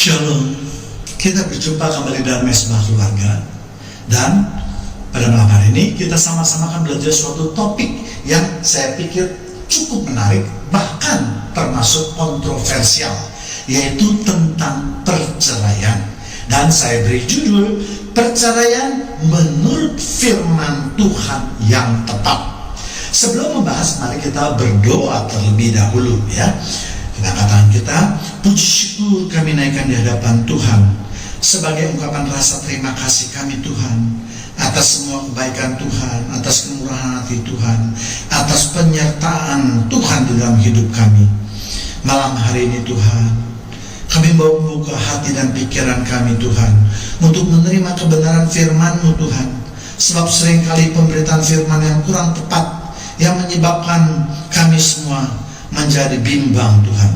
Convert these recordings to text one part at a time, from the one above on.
Shalom, kita berjumpa kembali dalam Mesbah Keluarga. Dan pada malam hari ini kita sama-sama akan belajar suatu topik yang saya pikir cukup menarik, bahkan termasuk kontroversial, yaitu tentang perceraian. Dan saya beri judul, perceraian menurut firman Tuhan yang tepat. Sebelum membahas, mari kita berdoa terlebih dahulu ya. Kita katakan kita, puji syukur kami naikkan di hadapan Tuhan sebagai ungkapan rasa terima kasih kami Tuhan atas semua kebaikan Tuhan, atas kemurahan hati Tuhan, atas penyertaan Tuhan di dalam hidup kami. Malam hari ini Tuhan, kami mau membuka hati dan pikiran kami Tuhan untuk menerima kebenaran firman-Mu Tuhan. Sebab seringkali pemberitaan firman yang kurang tepat yang menyebabkan kami semua menjadi bimbang Tuhan.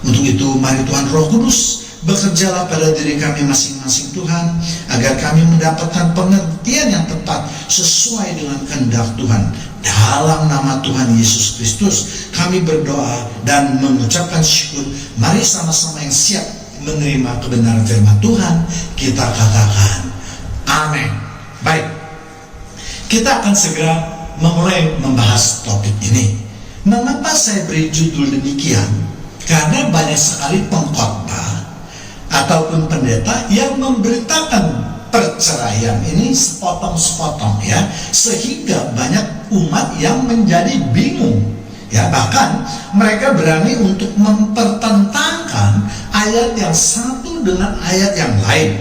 Untuk itu mari Tuhan Roh Kudus bekerjalah pada diri kami masing-masing Tuhan, agar kami mendapatkan pengertian yang tepat sesuai dengan kehendak Tuhan. Dalam nama Tuhan Yesus Kristus kami berdoa dan mengucapkan syukur. Mari sama-sama yang siap menerima kebenaran firman Tuhan, kita katakan amin. Baik, kita akan segera memulai membahas topik ini. Mengapa saya beri judul demikian? Karena banyak sekali pengkhotbah ataupun pendeta yang memberitakan perceraian ini sepotong-sepotong ya, sehingga banyak umat yang menjadi bingung ya. Bahkan mereka berani untuk mempertentangkan ayat yang satu dengan ayat yang lain.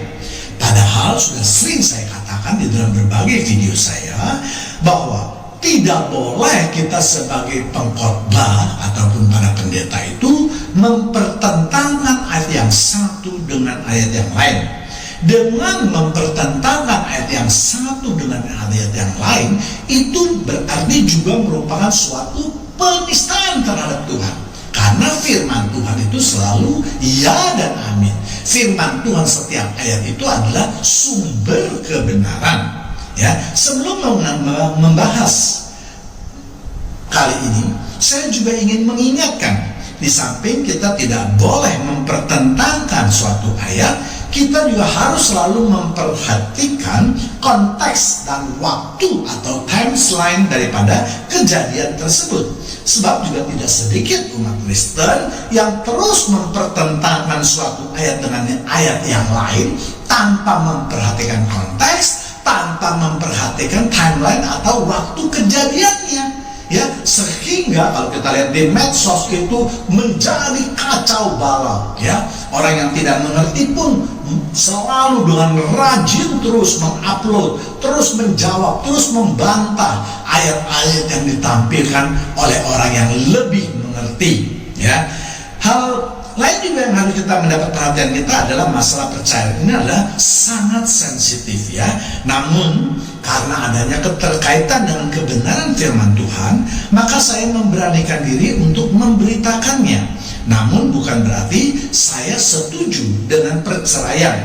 Padahal sudah sering saya katakan di dalam berbagai video saya bahwa tidak boleh kita sebagai pengkhotbah ataupun para pendeta itu mempertentangkan ayat yang satu dengan ayat yang lain. Dengan mempertentangkan ayat yang satu dengan ayat yang lain, itu berarti juga merupakan suatu penistaan terhadap Tuhan. Karena firman Tuhan itu selalu ya dan amin. Firman Tuhan setiap ayat itu adalah sumber kebenaran. Ya, sebelum membahas kali ini, saya juga ingin mengingatkan, di samping kita tidak boleh mempertentangkan suatu ayat, kita juga harus selalu memperhatikan konteks dan waktu atau timeline daripada kejadian tersebut. Sebab juga tidak sedikit umat Kristen yang terus mempertentangkan suatu ayat dengan ayat yang lain tanpa memperhatikan konteks, tanpa memperhatikan timeline atau waktu kejadiannya ya, sehingga kalau kita lihat di medsos itu menjadi kacau balau ya. Orang yang tidak mengerti pun selalu dengan rajin terus mengupload, terus menjawab, terus membantah ayat-ayat yang ditampilkan oleh orang yang lebih mengerti ya. Hal lain juga yang harus kita mendapat perhatian kita adalah masalah perceraian ini adalah sangat sensitif ya. Namun karena adanya keterkaitan dengan kebenaran firman Tuhan, maka saya memberanikan diri untuk memberitakannya. Namun bukan berarti saya setuju dengan perceraian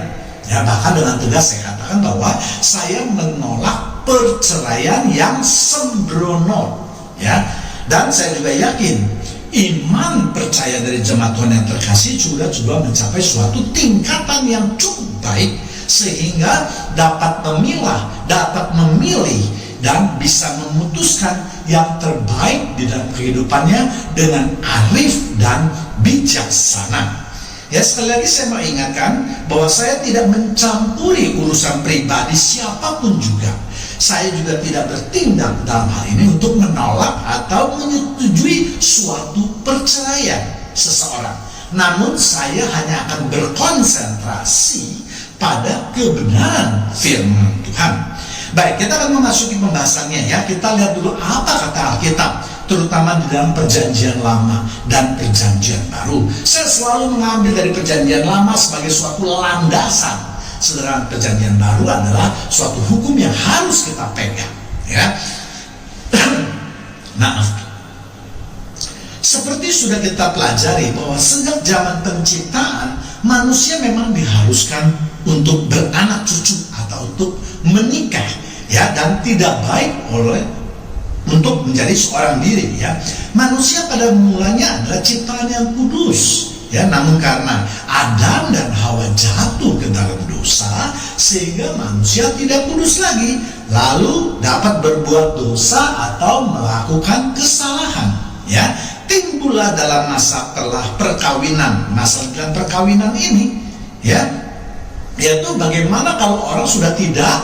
ya. Bahkan dengan tegas saya katakan bahwa saya menolak perceraian yang sembrono ya. Dan saya juga yakin iman percaya dari jemaat Tuhan yang terkasih sudah mencapai suatu tingkatan yang cukup baik, sehingga dapat memilah, dapat memilih, dan bisa memutuskan yang terbaik di dalam kehidupannya dengan arif dan bijaksana. Ya, sekali lagi saya mau ingatkan bahwa saya tidak mencampuri urusan pribadi siapapun juga. Saya juga tidak bertindak dalam hal ini untuk menolak atau menyetujui suatu perceraian seseorang. Namun saya hanya akan berkonsentrasi pada kebenaran firman Tuhan. Baik, kita akan memasuki pembahasannya ya. Kita lihat dulu apa kata Alkitab, terutama di dalam perjanjian lama dan perjanjian baru. Saya selalu mengambil dari perjanjian lama sebagai suatu landasan. Sedangkan perjanjian baru adalah suatu hukum yang harus kita pegang ya. Nah, seperti sudah kita pelajari bahwa sejak zaman penciptaan manusia memang diharuskan untuk beranak cucu atau untuk menikah ya, dan tidak baik untuk menjadi seorang diri ya. Manusia pada mulanya adalah ciptaan yang kudus ya, namun karena Adam dan Hawa jatuh ke dalam dosa sehingga manusia tidak kudus lagi, lalu dapat berbuat dosa atau melakukan kesalahan. Ya, timbullah dalam masa perkawinan, masa dalam perkawinan ini, ya, yaitu bagaimana kalau orang sudah tidak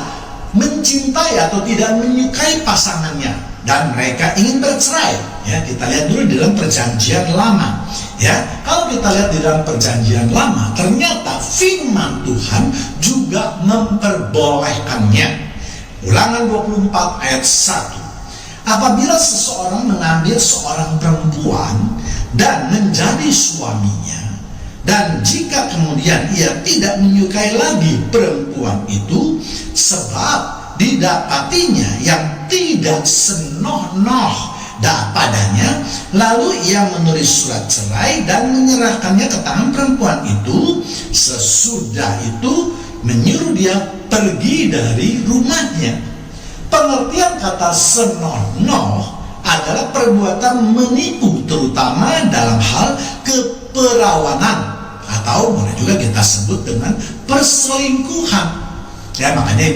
mencintai atau tidak menyukai pasangannya dan mereka ingin bercerai. Ya, kita lihat dulu di dalam perjanjian lama. Ya, kalau kita lihat di dalam perjanjian lama, ternyata firman Tuhan juga memperbolehkannya. Ulangan 24 ayat 1. Apabila seseorang mengambil seorang perempuan dan menjadi suaminya, dan jika kemudian ia tidak menyukai lagi perempuan itu, sebab didapatinya yang tidak senonoh padanya, lalu ia menulis surat cerai dan menyerahkannya ke tangan perempuan itu, sesudah itu menyuruh dia pergi dari rumahnya. Pengertian kata senonoh adalah perbuatan menipu, terutama dalam hal keperawanan, atau boleh juga kita sebut dengan perselingkuhan. Ya, makanya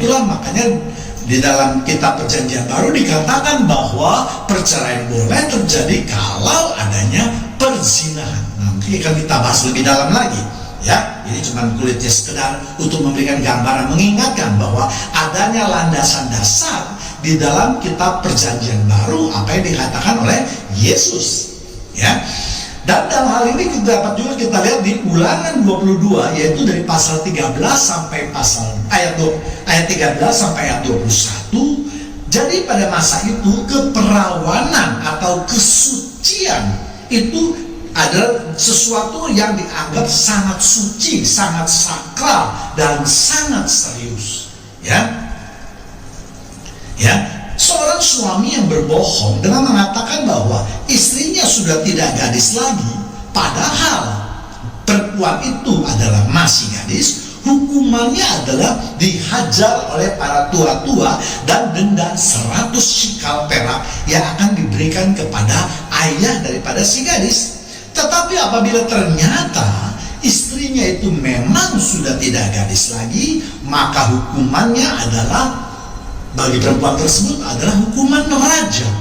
di dalam kitab perjanjian baru dikatakan bahwa perceraian boleh terjadi kalau adanya perzinahan. Nanti akan kita bahas lebih dalam lagi. Ya, ini cuma kulitnya sekedar untuk memberikan gambaran, mengingatkan bahwa adanya landasan dasar di dalam kitab perjanjian baru apa yang dikatakan oleh Yesus. Ya. Dan dalam hal ini dapat juga kita lihat di Ulangan 22, yaitu dari pasal 13 sampai ayat 13 sampai ayat 21. Jadi pada masa itu keperawanan atau kesucian itu adalah sesuatu yang dianggap sangat suci, sangat sakral, dan sangat serius. Ya, seorang suami yang berbohong dengan mengatakan bahwa istrinya sudah tidak gadis lagi, padahal perempuan itu adalah masih gadis, hukumannya adalah dihajar oleh para tua-tua dan denda 100 shikal perak yang akan diberikan kepada ayah daripada si gadis. Tetapi apabila ternyata istrinya itu memang sudah tidak gadis lagi, maka hukumannya adalah, bagi perempuan tersebut, adalah hukuman rajam.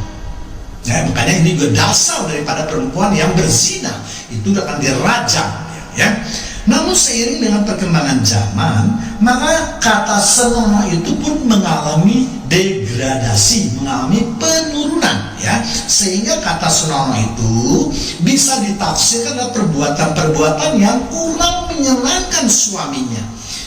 Ya, makanya ini juga dasar daripada perempuan yang berzina itu akan dirajam. Ya. Namun seiring dengan perkembangan zaman, maka kata senonoh itu pun mengalami degradasi, mengalami penurunan. Ya, sehingga kata senonoh itu bisa ditafsirkan adalah perbuatan-perbuatan yang kurang menyenangkan suaminya.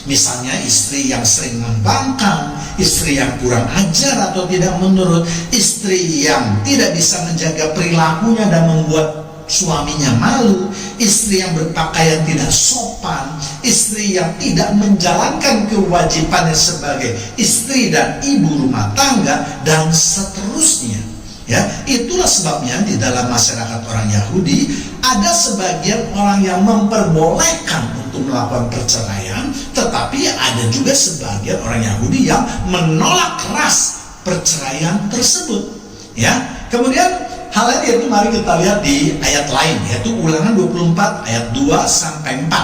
Misalnya istri yang sering membangkang, istri yang kurang ajar atau tidak menurut, istri yang tidak bisa menjaga perilakunya dan membuat suaminya malu, istri yang berpakaian tidak sopan, istri yang tidak menjalankan kewajibannya sebagai istri dan ibu rumah tangga, dan seterusnya. Ya, itulah sebabnya di dalam masyarakat orang Yahudi ada sebagian orang yang memperbolehkan untuk melakukan perceraian, tetapi ada juga sebagian orang Yahudi yang menolak keras perceraian tersebut. Ya, kemudian hal lain yaitu mari kita lihat di ayat lain, yaitu Ulangan 24 ayat 2 sampai 4.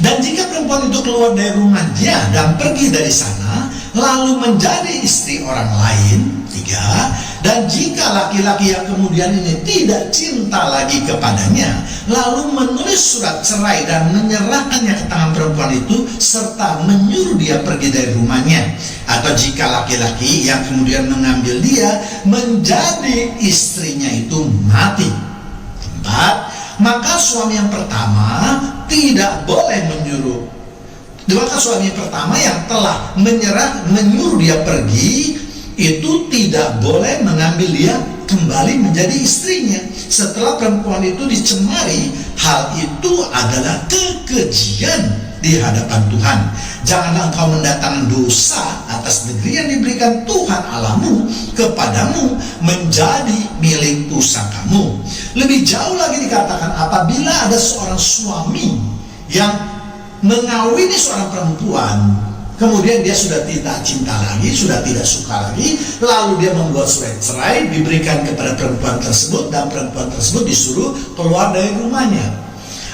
Dan jika perempuan itu keluar dari rumahnya dan pergi dari sana, lalu menjadi istri orang lain, 3. Dan jika laki-laki yang kemudian ini tidak cinta lagi kepadanya, lalu menulis surat cerai dan menyerahkannya ke tangan perempuan itu, serta menyuruh dia pergi dari rumahnya, atau jika laki-laki yang kemudian mengambil dia menjadi istrinya itu mati. 4. Maka suami yang pertama tidak boleh menyuruh. Maka suami pertama yang telah menyuruh dia pergi itu tidak boleh mengambil dia kembali menjadi istrinya setelah perempuan itu dicemari. Hal itu adalah kekejian di hadapan Tuhan. Janganlah engkau mendatangkan dosa atas negeri yang diberikan Tuhan Allahmu kepadamu menjadi milik pusakamu. Lebih jauh lagi dikatakan, apabila ada seorang suami yang mengawini seorang perempuan kemudian dia sudah tidak cinta lagi, sudah tidak suka lagi, lalu dia membuat surat cerai, diberikan kepada perempuan tersebut, dan perempuan tersebut disuruh keluar dari rumahnya.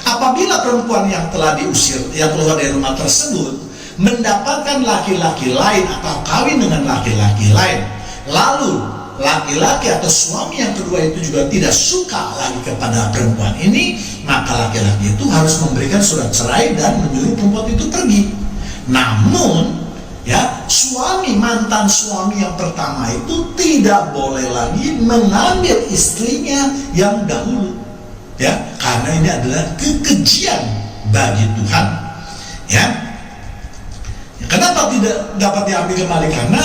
Apabila perempuan yang telah diusir, yang keluar dari rumah tersebut, mendapatkan laki-laki lain atau kawin dengan laki-laki lain, lalu laki-laki atau suami yang kedua itu juga tidak suka lagi kepada perempuan ini, maka laki-laki itu harus memberikan surat cerai dan menyuruh perempuan itu pergi. Namun ya, mantan suami yang pertama itu tidak boleh lagi mengambil istrinya yang dahulu, ya, karena ini adalah kekejian bagi Tuhan. Ya, kenapa tidak dapat diambil kembali? Karena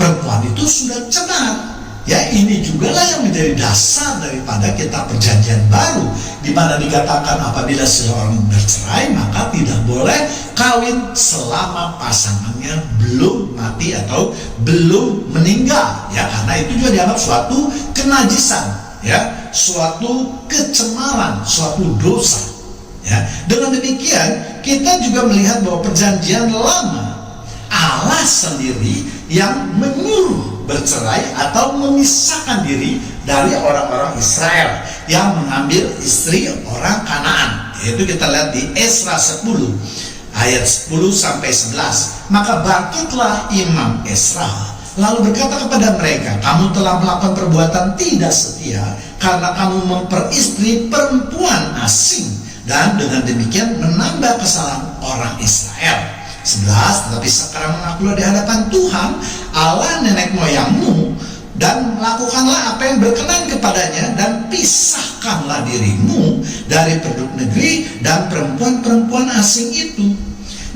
perempuan itu sudah cemat. Ya, ini juga lah yang menjadi dasar daripada kitab perjanjian baru, di mana dikatakan apabila seorang bercerai maka tidak boleh kawin selama pasangannya belum mati atau belum meninggal, ya, karena itu juga dianggap suatu kenajisan, ya, suatu kecemaran, suatu dosa. Ya, dengan demikian kita juga melihat bahwa perjanjian lama Allah sendiri yang menyuruh bercerai atau memisahkan diri dari orang-orang Israel yang mengambil istri orang Kanaan. Yaitu kita lihat di Esra 10 ayat 10 sampai 11. Maka bangkitlah Imam Esra lalu berkata kepada mereka, kamu telah melakukan perbuatan tidak setia karena kamu memperistri perempuan asing, dan dengan demikian menambah kesalahan orang Israel. 11. Tetapi sekarang mengakulah di hadapan Tuhan Allah nenek moyangmu, dan lakukanlah apa yang berkenan kepadanya, dan pisahkanlah dirimu dari penduduk negeri dan perempuan-perempuan asing itu.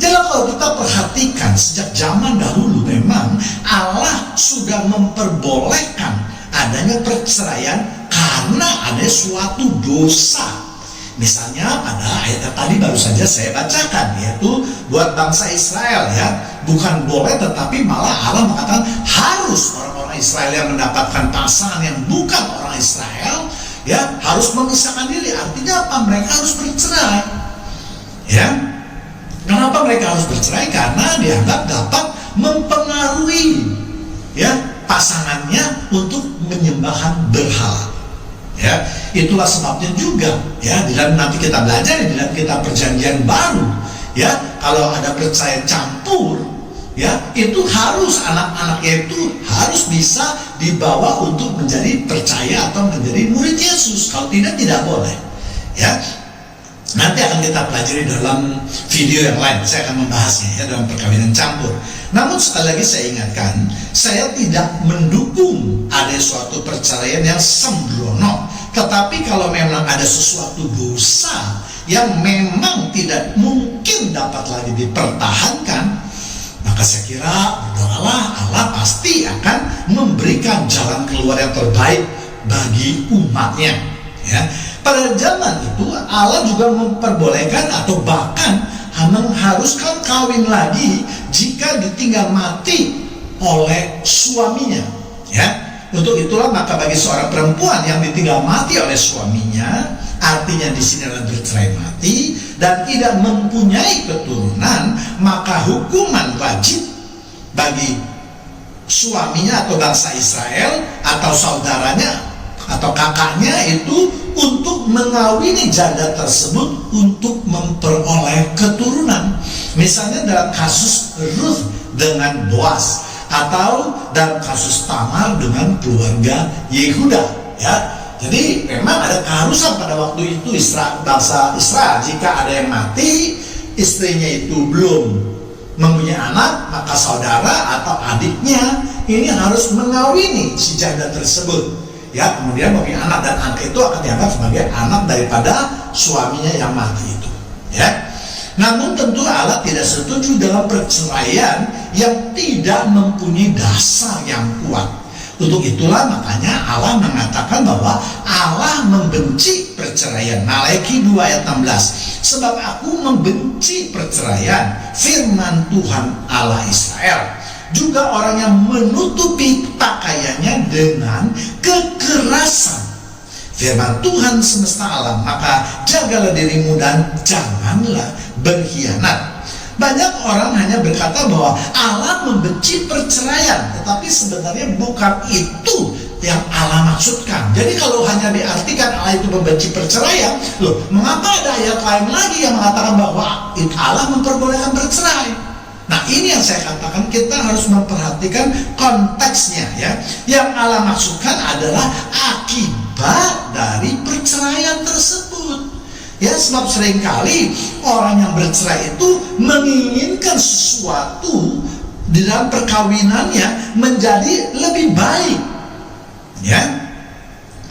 Jadi kalau kita perhatikan sejak zaman dahulu memang Allah sudah memperbolehkan adanya perceraian karena ada suatu dosa. Misalnya pada ayat yang tadi baru saja saya bacakan, yaitu buat bangsa Israel, ya, bukan boleh tetapi malah Allah mengatakan harus orang-orang Israel yang mendapatkan pasangan yang bukan orang Israel, ya, harus memisahkan diri. Artinya apa? Mereka harus bercerai. Ya, kenapa mereka harus bercerai? Karena dianggap dapat mempengaruhi, ya, pasangannya untuk menyembahkan berhala. Ya, itulah sebabnya juga, ya, di dalam nanti kita belajar di dalam kitab perjanjian baru, ya, kalau ada perceraian campur, ya, itu harus anak-anaknya itu harus bisa dibawa untuk menjadi percaya atau menjadi murid Yesus. Kalau tidak boleh. Ya, nanti akan kita pelajari dalam video yang lain. Saya akan membahasnya, ya, dalam perkawinan campur. Namun sekali lagi saya ingatkan, saya tidak mendukung ada suatu perceraian yang sembrono. Tetapi kalau memang ada sesuatu dosa yang memang tidak mungkin dapat lagi dipertahankan, maka saya kira berdoalah, Allah pasti akan memberikan jalan keluar yang terbaik bagi umatnya. Ya, pada zaman itu Allah juga memperbolehkan atau bahkan mengharuskan kawin lagi jika ditinggal mati oleh suaminya. Ya, untuk itulah maka bagi seorang perempuan yang ditinggal mati oleh suaminya, artinya di sini adalah bercerai mati dan tidak mempunyai keturunan, maka hukuman wajib bagi suaminya atau bangsa Israel atau saudaranya atau kakaknya itu untuk mengawini janda tersebut untuk memperoleh keturunan. Misalnya dalam kasus Ruth dengan Boaz, atau dalam kasus Tamar dengan keluarga Yehuda, ya. Jadi memang ada keharusan pada waktu itu bangsa Israel, jika ada yang mati istrinya itu belum mempunyai anak, maka saudara atau adiknya ini harus mengawini si janda tersebut. Ya, kemudian mempunyai anak, dan anak itu akan dianggap sebagai anak daripada suaminya yang mati itu. Ya, namun tentu Allah tidak setuju dalam perceraian yang tidak mempunyai dasar yang kuat. Untuk itulah makanya Allah mengatakan bahwa Allah membenci perceraian. Malaiki 2 ayat 16. Sebab aku membenci perceraian, firman Tuhan Allah Israel. Juga orang yang menutupi pakaiannya dengan kekerasan, firman Tuhan semesta alam. Maka jagalah dirimu dan janganlah berkhianat. Banyak orang hanya berkata bahwa Allah membenci perceraian, tetapi sebenarnya bukan itu yang Allah maksudkan. Jadi kalau hanya diartikan Allah itu membenci perceraian, loh, mengapa ada ayat lain lagi yang mengatakan bahwa Allah memperbolehkan bercerai? Nah, ini yang saya katakan, kita harus memperhatikan konteksnya ya. Yang Allah maksudkan adalah akibat dari perceraian tersebut. Ya, sebab seringkali orang yang bercerai itu menginginkan sesuatu di dalam perkawinannya menjadi lebih baik. Ya,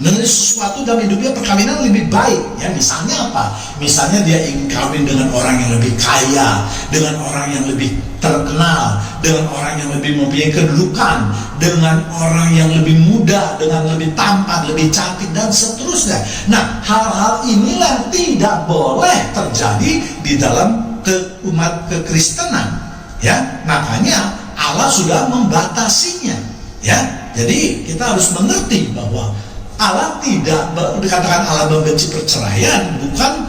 menjadi sesuatu dalam hidupnya, perkawinan lebih baik. Ya, misalnya apa? Misalnya dia ingin kawin dengan orang yang lebih kaya, dengan orang yang lebih terkenal, dengan orang yang lebih mempunyai kedudukan, dengan orang yang lebih muda, dengan lebih tampan, lebih cantik, dan seterusnya. Nah, hal-hal inilah tidak boleh terjadi di dalam umat kekristenan. Ya, makanya Allah sudah membatasinya. Ya, jadi kita harus mengerti bahwa Allah tidak dikatakan Allah membenci perceraian, bukan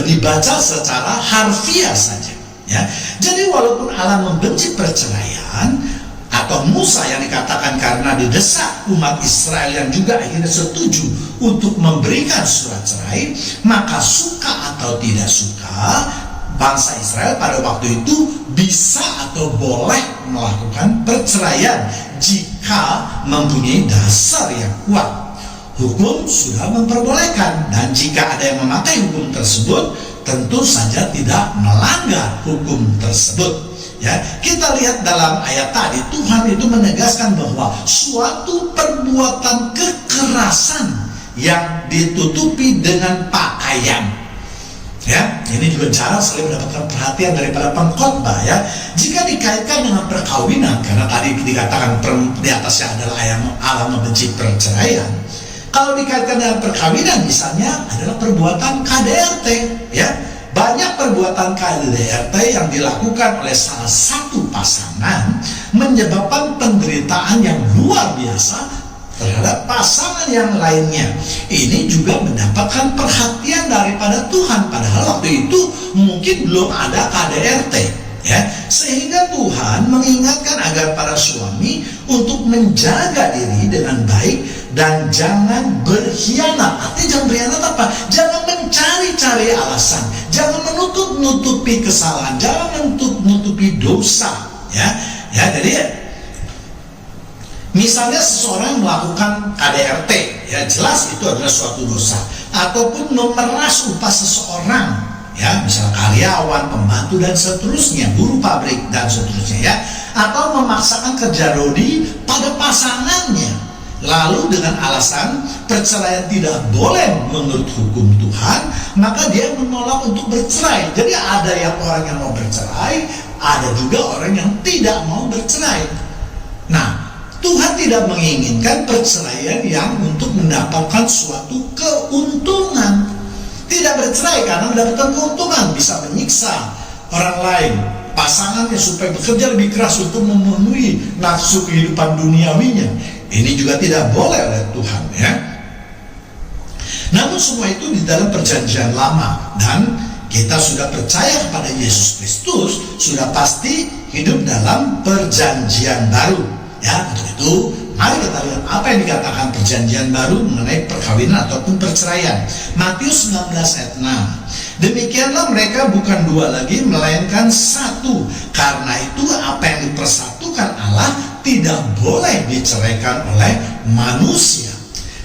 dibaca secara harfiah saja. Ya, jadi walaupun Allah membenci perceraian, atau Musa yang dikatakan karena didesak umat Israel yang juga akhirnya setuju untuk memberikan surat cerai, maka suka atau tidak suka, bangsa Israel pada waktu itu bisa atau boleh melakukan perceraian jika mempunyai dasar yang kuat. Hukum sudah memperbolehkan, dan jika ada yang memakai hukum tersebut, tentu saja tidak melanggar hukum tersebut. Ya, kita lihat dalam ayat tadi, Tuhan itu menegaskan bahwa suatu perbuatan kekerasan yang ditutupi dengan pakaian. Ya, ini juga jarang sekali mendapatkan perhatian daripada pengkhotbah ya. Jika dikaitkan dengan perkawinan, karena tadi dikatakan di atasnya adalah Allah membenci perceraian. Kalau dikaitkan dengan perkawinan, misalnya adalah perbuatan KDRT, ya. Banyak perbuatan KDRT yang dilakukan oleh salah satu pasangan menyebabkan penderitaan yang luar biasa terhadap pasangan yang lainnya. Ini juga mendapatkan perhatian daripada Tuhan, padahal waktu itu mungkin belum ada KDRT. Ya, sehingga Tuhan mengingatkan agar para suami untuk menjaga diri dengan baik dan jangan berkhianat. Artinya jangan berkhianat apa? Jangan mencari-cari alasan, jangan menutup-nutupi kesalahan, jangan menutup-nutupi dosa. Ya, jadi misalnya seseorang melakukan KDRT, ya jelas itu adalah suatu dosa. Ataupun memeras upah seseorang, ya misalnya karyawan, pembantu dan seterusnya, buruh pabrik dan seterusnya ya, atau memaksakan kerja rodi pada pasangannya, lalu dengan alasan perceraian tidak boleh menurut hukum Tuhan, maka dia menolak untuk bercerai. Jadi ada yang orang yang mau bercerai, ada juga orang yang tidak mau bercerai. Nah, Tuhan tidak menginginkan perceraian yang untuk mendapatkan suatu keuntungan. Tidak bercerai karena mendapatkan keuntungan, bisa menyiksa orang lain, pasangannya, supaya bekerja lebih keras untuk memenuhi nafsu kehidupan duniawinya. Ini juga tidak boleh oleh Tuhan ya. Namun semua itu di dalam perjanjian lama, dan kita sudah percaya kepada Yesus Kristus, sudah pasti hidup dalam perjanjian baru ya. Untuk itu mari kita lihat apa yang dikatakan perjanjian baru mengenai perkawinan ataupun perceraian. Matius 19 ayat 6. Demikianlah mereka bukan dua lagi, melainkan satu. Karena itu apa yang dipersatukan Allah tidak boleh diceraikan oleh manusia.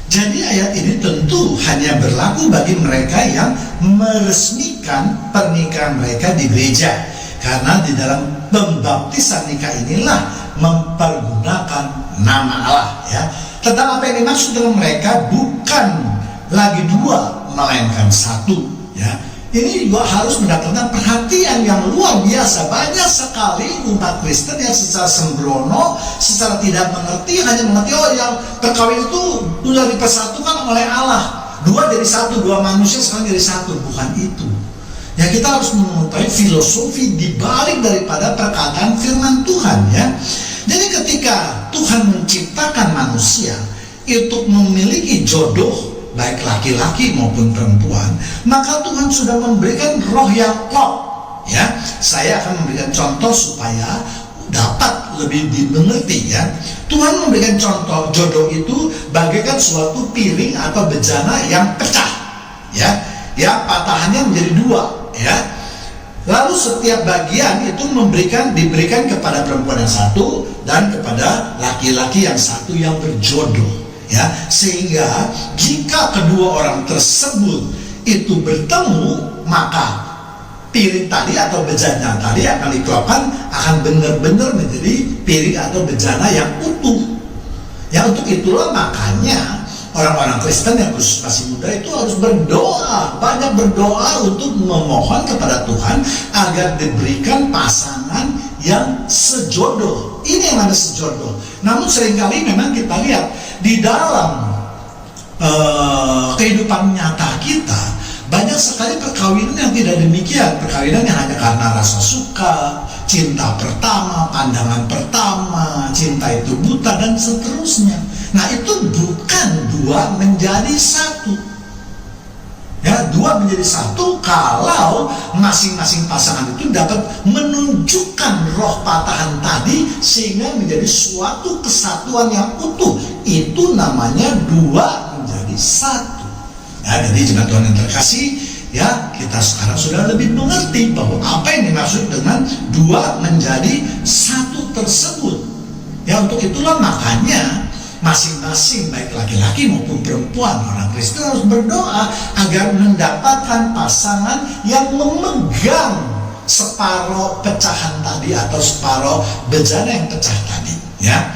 Jadi ayat ini tentu hanya berlaku bagi mereka yang meresmikan pernikahan mereka di gereja. Karena di dalam pembaptisan nikah inilah mempergunakan nama Allah ya. Tentang apa yang dimaksud dengan mereka bukan lagi dua melainkan satu ya. Ini juga harus mendapatkan perhatian yang luar biasa. Banyak sekali umat Kristen yang secara sembrono, secara tidak mengerti, hanya mengerti yang perkawin itu sudah dipersatukan oleh Allah. Dua jadi satu, dua manusia sekarang jadi satu. Bukan itu. Ya, kita harus mengetahui filosofi dibalik daripada perkataan firman Tuhan ya. Jadi ketika Tuhan menciptakan manusia untuk memiliki jodoh, baik laki-laki maupun perempuan, maka Tuhan sudah memberikan roh yang klop ya. Saya akan memberikan contoh supaya dapat lebih dimengerti ya. Tuhan memberikan contoh jodoh itu bagaikan suatu piring atau bejana yang pecah, ya, patahannya menjadi dua, ya. Lalu setiap bagian itu diberikan kepada perempuan yang satu dan kepada laki-laki yang satu yang berjodoh, ya. Sehingga jika kedua orang tersebut itu bertemu, maka piring tadi atau bejana tadi akan dikeluarkan, akan benar-benar menjadi piring atau bejana yang utuh. Ya, untuk itulah makanya orang-orang Kristen yang khusus masih muda itu harus berdoa, banyak berdoa untuk memohon kepada Tuhan agar diberikan pasangan yang sejodoh. Ini yang ada sejodoh. Namun seringkali memang kita lihat di dalam kehidupan nyata kita, banyak sekali perkawinan yang tidak demikian. Perkawinan yang hanya karena rasa suka, cinta pertama, pandangan pertama, cinta itu buta, dan seterusnya. Nah, itu bukan dua menjadi satu. Ya, dua menjadi satu kalau masing-masing pasangan itu dapat menunjukkan roh patahan tadi sehingga menjadi suatu kesatuan yang utuh. Itu namanya dua menjadi satu. Ya, jadi jemaat Tuhan yang terkasih, ya, kita sekarang sudah lebih mengerti bahwa apa yang dimaksud dengan dua menjadi satu tersebut. Ya, untuk itulah makanya masing-masing baik laki-laki maupun perempuan orang Kristen harus berdoa agar mendapatkan pasangan yang memegang separuh pecahan tadi atau separuh bejana yang pecah tadi. Ya,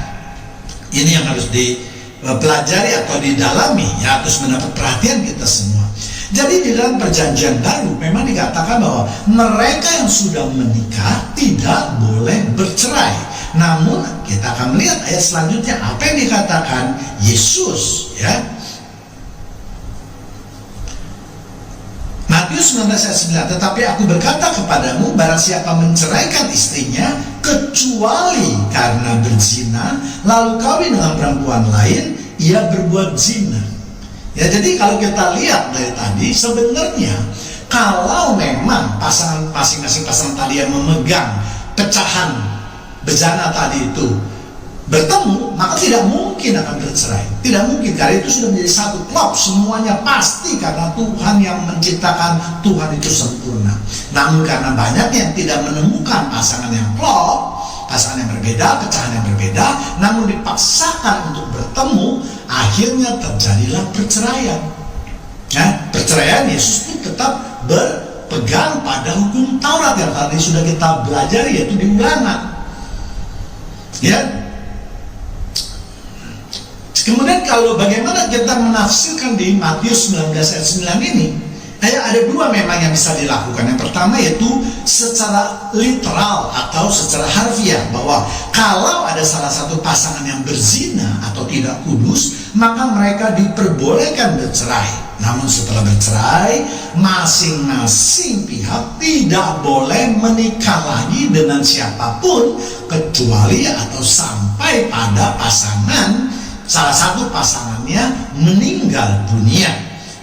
ini yang harus dipelajari atau didalami, ya, terus mendapat perhatian kita semua. Jadi di dalam perjanjian baru memang dikatakan bahwa mereka yang sudah menikah tidak boleh bercerai. Namun kita akan melihat ayat selanjutnya apa yang dikatakan Yesus, ya. Matius 19 ayat 9, tetapi aku berkata kepadamu, barang siapa menceraikan istrinya kecuali karena berzina lalu kawin dengan perempuan lain, ia berbuat zina. Ya, jadi kalau kita lihat dari tadi, sebenarnya kalau memang masing-masing pasangan tadi yang memegang pecahan bejana tadi itu bertemu, maka tidak mungkin akan bercerai. Tidak mungkin, karena itu sudah menjadi satu klop, semuanya pasti karena Tuhan yang menciptakan, Tuhan itu sempurna. Namun karena banyak yang tidak menemukan pasangan yang klop, pasangan yang berbeda, pecahan yang berbeda, namun dipaksakan untuk bertemu, akhirnya terjadilah perceraian. Ya, perceraian Yesus itu tetap berpegang pada hukum Taurat yang tadi sudah kita belajar, yaitu di Ulangan. Ya. Kemudian kalau bagaimana kita menafsirkan di Matius 19 ayat 9 ini, ada dua memang yang bisa dilakukan. Yang pertama yaitu secara literal atau secara harfiah, bahwa kalau ada salah satu pasangan yang berzina atau tidak kudus, maka mereka diperbolehkan bercerai. Namun setelah bercerai, masing-masing pihak tidak boleh menikah lagi dengan siapapun kecuali atau sampai pada salah satu pasangannya meninggal dunia.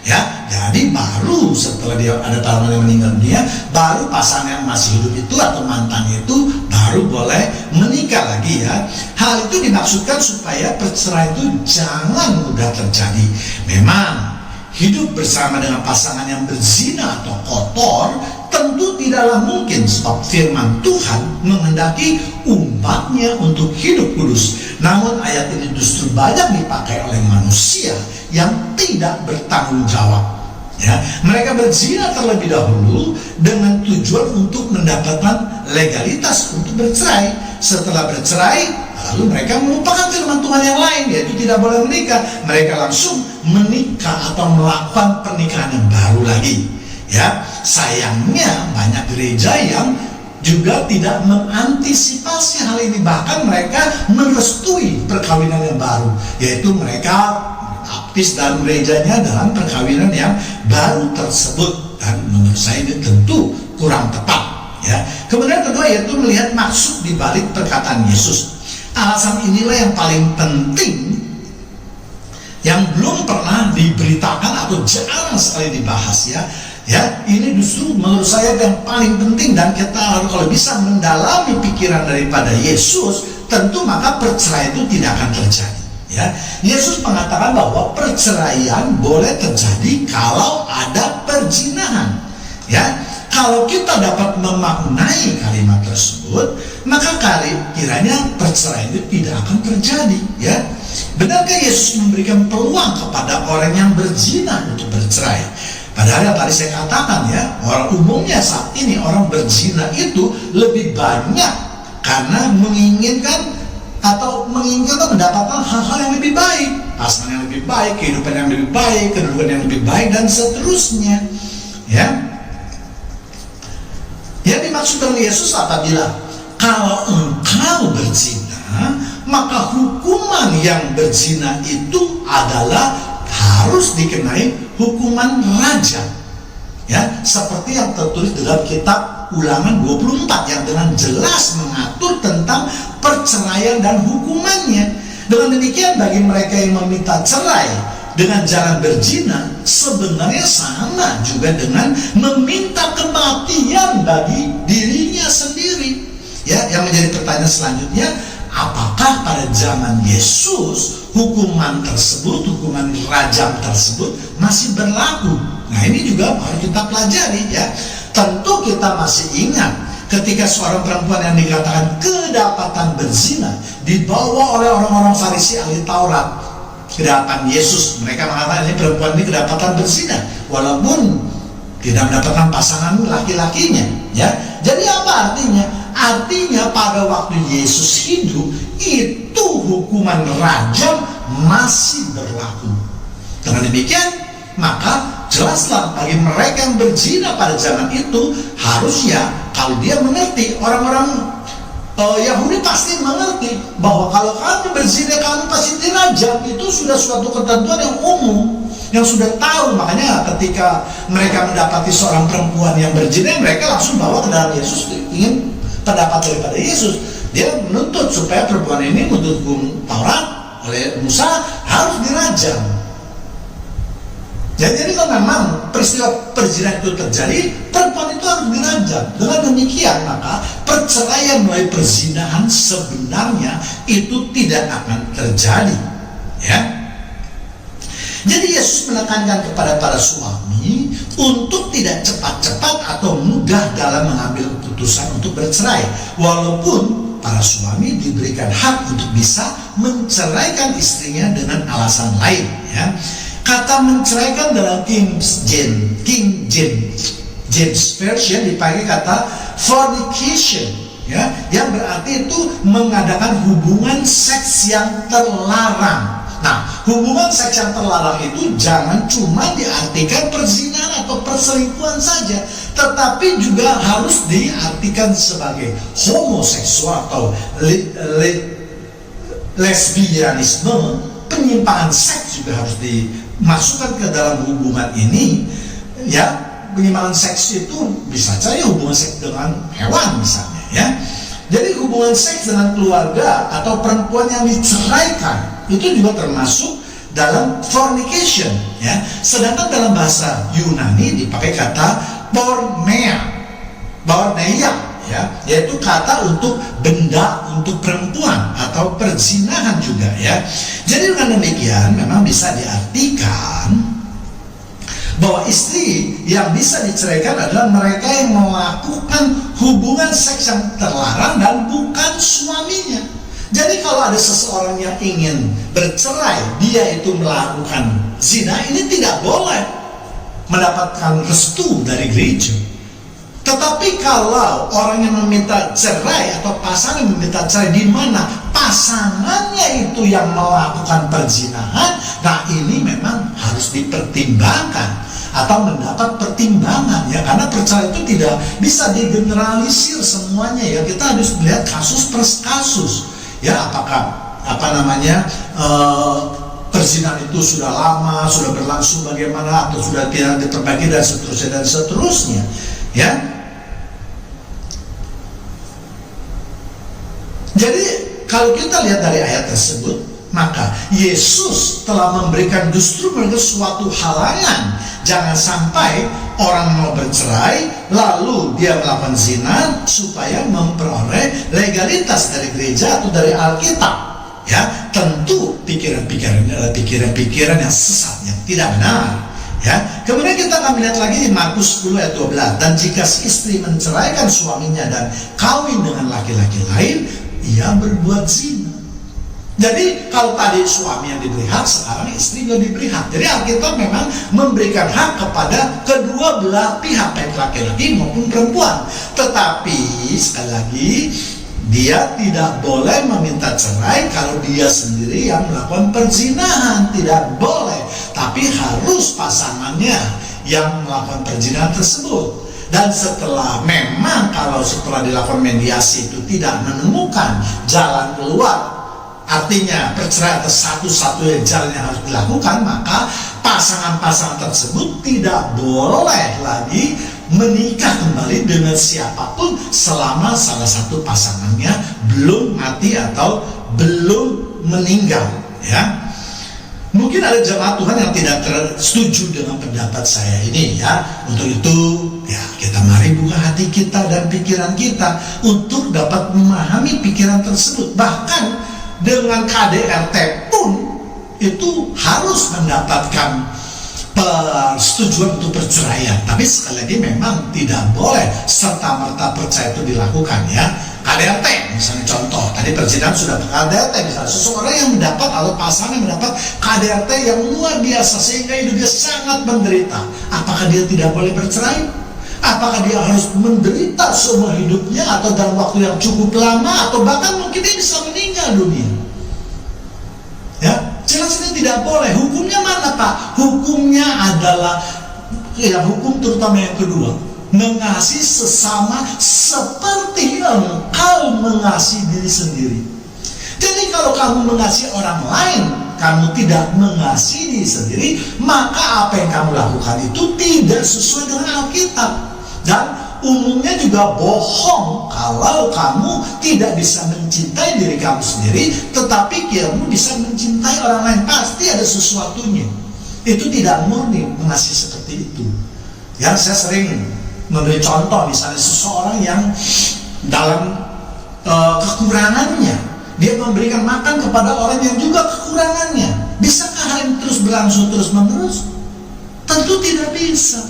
Ya, jadi baru setelah dia ada pasangan yang meninggal dunia, baru pasangan yang masih hidup itu atau mantannya itu baru boleh menikah lagi, ya. Hal itu dimaksudkan supaya perceraian itu jangan mudah terjadi. Memang hidup bersama dengan pasangan yang berzina atau kotor tentu tidaklah mungkin, sebab firman Tuhan menghendaki umatnya untuk hidup kudus. Namun ayat ini justru banyak dipakai oleh manusia yang tidak bertanggung jawab. Ya, mereka berzina terlebih dahulu dengan tujuan untuk mendapatkan legalitas untuk bercerai. Setelah bercerai, lalu mereka melupakan firman Tuhan yang lain, yaitu tidak boleh menikah. Mereka langsung menikah atau melakukan pernikahan yang baru lagi. Ya, sayangnya banyak gereja yang juga tidak mengantisipasi hal ini, bahkan mereka merestui perkawinan yang baru, yaitu mereka aktif dalam gerejanya dalam perkawinan yang baru tersebut, dan menurut saya ini tentu kurang tepat. Ya. Kemudian kedua yaitu melihat maksud di balik perkataan Yesus. Alasan inilah yang paling penting, yang belum pernah diberitakan atau jarang sekali dibahas, ya. Ya, ini justru menurut saya yang paling penting, dan kita harus kalau bisa mendalami pikiran daripada Yesus, tentu maka perceraian itu tidak akan terjadi. Ya, Yesus mengatakan bahwa perceraian boleh terjadi kalau ada perzinahan. Ya, kalau kita dapat memaknai kalimat tersebut, maka kiranya perceraian itu tidak akan terjadi. Ya, benarkah Yesus memberikan peluang kepada orang yang berzina untuk bercerai? Padahal yang tadi saya katakan ya, orang umumnya saat ini orang berzina itu lebih banyak karena menginginkan mendapatkan hal-hal yang lebih baik, pasangan yang lebih baik, kehidupan yang lebih baik, kedudukan yang lebih baik, dan seterusnya. Ya, yang dimaksud oleh Yesus apabila kalau engkau berzina, maka hukuman yang berzina itu adalah harus dikenai hukuman rajam. Ya, seperti yang tertulis dalam kitab Ulangan 24 yang dengan jelas mengatur tentang perceraian dan hukumannya. Dengan demikian bagi mereka yang meminta cerai dengan jalan berzina sebenarnya sama juga dengan meminta kematian bagi dirinya sendiri. Ya, yang menjadi pertanyaan selanjutnya, apakah pada zaman Yesus hukuman tersebut, hukuman rajam tersebut masih berlaku? Nah, ini juga harus kita pelajari ya. Tentu kita masih ingat ketika seorang perempuan yang dikatakan kedapatan berzina dibawa oleh orang-orang Farisi ahli Taurat ke hadapan Yesus. Mereka mengatakan ini perempuan ini kedapatan berzina walaupun tidak mendapatkan pasangan laki-lakinya. Ya, jadi apa artinya? Artinya pada waktu Yesus hidup itu hukuman rajam masih berlaku. Dengan demikian maka jelaslah bagi mereka yang berzina pada zaman itu, harusnya kalau dia mengerti, orang-orang Yahudi pasti mengerti bahwa kalau kamu berzina kamu pasti dirajam. Itu sudah suatu ketentuan yang umum, yang sudah tahu. Makanya ketika mereka mendapati seorang perempuan yang berzina, mereka langsung bawa ke dalam Yesus, ingin pendapat daripada Yesus. Dia menuntut supaya perempuan ini menurut hukum Taurat oleh Musa harus dirajam. Jadi kalau memang peristiwa perzinahan itu terjadi, perempuan itu harus dirajam. Dengan demikian maka perceraian melalui perzinahan sebenarnya itu tidak akan terjadi. Ya. Jadi Yesus menekankan kepada para suami untuk tidak cepat-cepat atau mudah dalam mengambil keputusan untuk bercerai, walaupun para suami diberikan hak untuk bisa menceraikan istrinya dengan alasan lain. Ya. Kata menceraikan dalam King James Version dipakai kata fornication, ya, yang berarti itu mengadakan hubungan seks yang terlarang. Nah, hubungan seks yang terlarang itu jangan cuma diartikan perzinahan atau perselingkuhan saja, tetapi juga harus diartikan sebagai homoseksual atau lesbianisme. Penyimpangan seks juga harus dimasukkan ke dalam hubungan ini. Ya, penyimpangan seks itu bisa saja hubungan seks dengan hewan misalnya. Ya, jadi hubungan seks dengan keluarga atau perempuan yang diceraikan itu juga termasuk dalam fornication. Ya, sedangkan dalam bahasa Yunani dipakai kata porneia, ya, yaitu kata untuk benda untuk perempuan atau perzinahan juga. Ya, jadi dengan demikian memang bisa diartikan bahwa istri yang bisa diceraikan adalah mereka yang melakukan hubungan seks yang terlarang dan bukan suaminya. Jadi kalau ada seseorang yang ingin bercerai, dia itu melakukan zina, ini tidak boleh mendapatkan restu dari gereja. Tetapi kalau orang yang meminta cerai atau pasangan meminta cerai di mana pasangannya itu yang melakukan perzinahan, nah ini memang harus dipertimbangkan atau mendapat pertimbangan ya, karena perceraian itu tidak bisa digeneralisir semuanya ya. Kita harus melihat kasus per kasus ya, apakah perzinahan itu sudah lama, sudah berlangsung bagaimana, atau sudah tidak diperbaiki dan seterusnya ya. Jadi kalau kita lihat dari ayat tersebut, Maka Yesus telah memberikan justru mereka suatu halangan. Jangan sampai orang mau bercerai lalu dia melakukan zina supaya memperoleh legalitas dari gereja atau dari Alkitab. Ya, tentu pikiran-pikiran adalah pikiran-pikiran yang sesat, yang tidak benar. Ya, kemudian kita akan melihat lagi di Markus 10 ayat 12. Dan jika si istri menceraikan suaminya dan kawin dengan laki-laki lain, ia berbuat zina. Jadi kalau tadi suami yang diberi hak, sekarang istri juga diberi hak. Jadi Alkitab memang memberikan hak kepada kedua belah pihak, baik laki-laki maupun perempuan. Tetapi sekali lagi, dia tidak boleh meminta cerai kalau dia sendiri yang melakukan perzinahan. Tidak boleh. Tapi harus pasangannya yang melakukan perzinahan tersebut. Dan kalau setelah dilakukan mediasi itu tidak menemukan jalan keluar, artinya perceraian satu-satunya jalan yang harus dilakukan, maka pasangan-pasangan tersebut tidak boleh lagi menikah kembali dengan siapapun selama salah satu pasangannya belum mati atau belum meninggal. Ya, mungkin ada jemaat Tuhan yang tidak setuju dengan pendapat saya ini, ya. Untuk itu, ya, kita mari buka hati kita dan pikiran kita untuk dapat memahami pikiran tersebut. Bahkan dengan KDRT pun itu harus mendapatkan persetujuan untuk perceraian. Tapi sekali lagi memang tidak boleh serta-merta perceraian itu dilakukan, ya. KDRT misalnya, contoh tadi perzinahan sudah KDRT, misalnya seseorang yang mendapat atau pasangan yang mendapat KDRT yang luar biasa sehingga hidupnya sangat menderita, apakah dia tidak boleh bercerai? Apakah dia harus menderita seumur hidupnya atau dalam waktu yang cukup lama, atau bahkan mungkin dia bisa meninggal dunia? Ya, jelas ini tidak boleh. Hukumnya mana, Pak? Hukumnya adalah, ya, hukum terutama yang kedua, mengasihi sesama seperti engkau mengasihi diri sendiri. Jadi kalau kamu mengasihi orang lain, kamu tidak mengasihi diri sendiri, maka apa yang kamu lakukan itu tidak sesuai dengan Alkitab. Dan umumnya juga bohong kalau kamu tidak bisa mencintai diri kamu sendiri, tetapi kamu bisa mencintai orang lain. Pasti ada sesuatunya. Itu tidak murni mengasihi seperti itu. Ya, saya sering memberi contoh, misalnya seseorang yang dalam kekurangannya, dia memberikan makan kepada orang yang juga kekurangannya. Bisakah hal ini terus berlangsung terus-menerus? Tentu tidak bisa.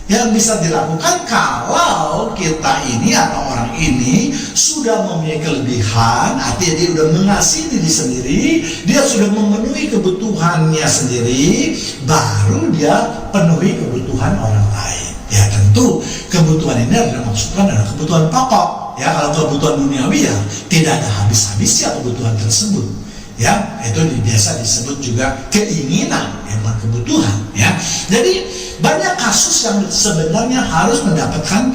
Yang bisa dilakukan kalau kita ini atau orang ini sudah mempunyai kelebihan, artinya dia sudah mengasihi diri sendiri, dia sudah memenuhi kebutuhannya sendiri, baru dia penuhi kebutuhan orang lain. Ya, tentu kebutuhan ini adalah maksudkan adalah kebutuhan pokok. Ya, kalau kebutuhan duniawi, ya tidak ada habis-habisnya kebutuhan tersebut. Ya, itu biasa disebut juga keinginan, ya, bukan kebutuhan. Ya, jadi banyak kasus yang sebenarnya harus mendapatkan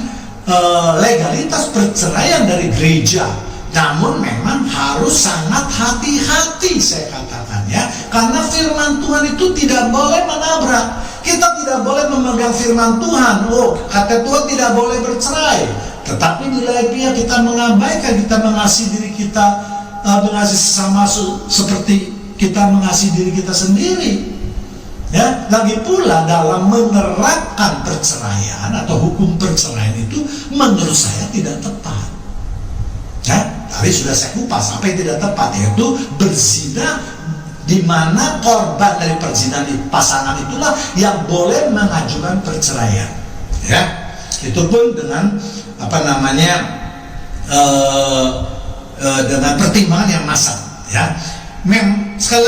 legalitas perceraian dari gereja. Namun memang harus sangat hati-hati, saya katakan, ya, karena firman Tuhan itu tidak boleh menabrak. Kita tidak boleh memegang firman Tuhan. Oh, kata Tuhan tidak boleh bercerai. Tetapi di lain pihak kita mengabaikan, kita mengasihi diri kita, mengasihi sesama seperti kita mengasihi diri kita sendiri. Ya, lagi pula dalam menerapkan perceraian atau hukum perceraian itu menurut saya tidak tepat. Ya, tadi sudah saya kupas apa yang tidak tepat, yaitu berzina, di mana korban dari perzinahan pasangan itulah yang boleh mengajukan perceraian. Ya, itu pun dengan dengan pertimbangan yang masak. Ya, sekali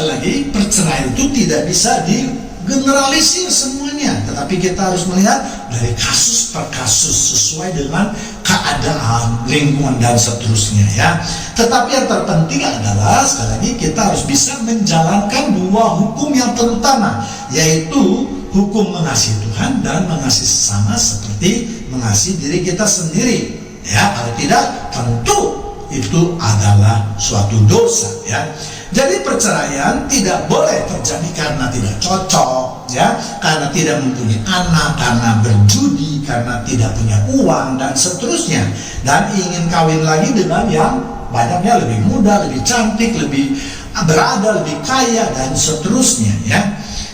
lagi perceraian itu tidak bisa digeneralisir semuanya, tetapi kita harus melihat dari kasus per kasus sesuai dengan keadaan, lingkungan dan seterusnya, ya. Tetapi yang terpenting adalah sekali lagi kita harus bisa menjalankan dua hukum yang terutama, yaitu hukum mengasihi Tuhan dan mengasihi sesama seperti mengasihi diri kita sendiri. Ya, kalau tidak tentu itu adalah suatu dosa, ya. Jadi perceraian tidak boleh terjadi karena tidak cocok, ya, karena tidak mempunyai anak, karena berjudi, karena tidak punya uang dan seterusnya, dan ingin kawin lagi dengan yang banyaknya lebih muda, lebih cantik, lebih berada, lebih kaya, dan seterusnya ya.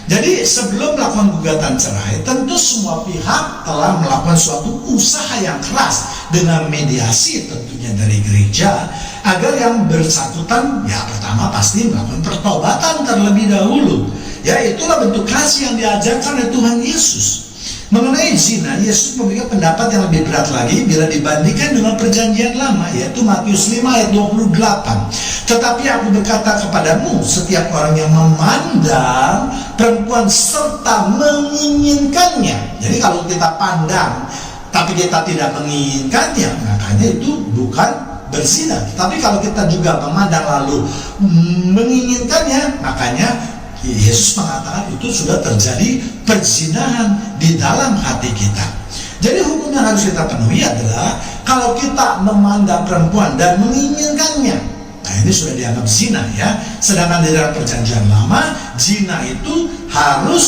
Jadi sebelum melakukan gugatan cerai, tentu semua pihak telah melakukan suatu usaha yang keras dengan mediasi tentunya dari gereja, agar yang bersangkutan ya pertama pasti melakukan pertobatan terlebih dahulu. Ya, itulah bentuk kasih yang diajarkan oleh Tuhan Yesus. Mengenai zina, Yesus memberikan pendapat yang lebih berat lagi bila dibandingkan dengan perjanjian lama, yaitu Matius 5 ayat 28. Tetapi aku berkata kepadamu, setiap orang yang memandang perempuan serta menginginkannya. Jadi kalau kita pandang tapi kita tidak menginginkannya, makanya itu bukan berzina. Tapi kalau kita juga memandang lalu menginginkannya, makanya Yesus mengatakan itu sudah terjadi perzinahan di dalam hati kita. Jadi hukum yang harus kita penuhi adalah kalau kita memandang perempuan dan menginginkannya, nah ini sudah dianggap zina ya. Sedangkan di dalam perjanjian lama, zina itu harus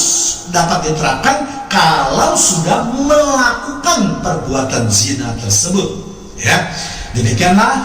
dapat diterapkan kalau sudah melakukan perbuatan zina tersebut ya. Demikianlah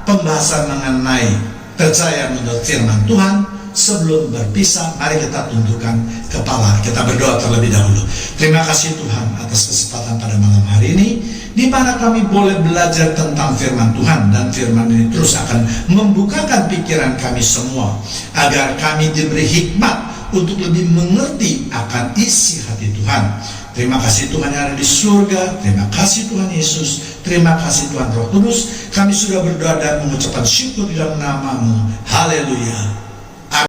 pembahasan mengenai percaya menurut firman Tuhan. Sebelum berpisah, mari kita tundukkan kepala, kita berdoa terlebih dahulu. Terima kasih Tuhan atas kesempatan pada malam hari ini, di mana kami boleh belajar tentang firman Tuhan, dan firman ini terus akan membukakan pikiran kami semua, agar kami diberi hikmat untuk lebih mengerti akan isi hati Tuhan. Terima kasih Tuhan yang ada di surga, terima kasih Tuhan Yesus, terima kasih Tuhan Roh Kudus. Kami sudah berdoa dan mengucapkan syukur di dalam nama-Mu. Haleluya.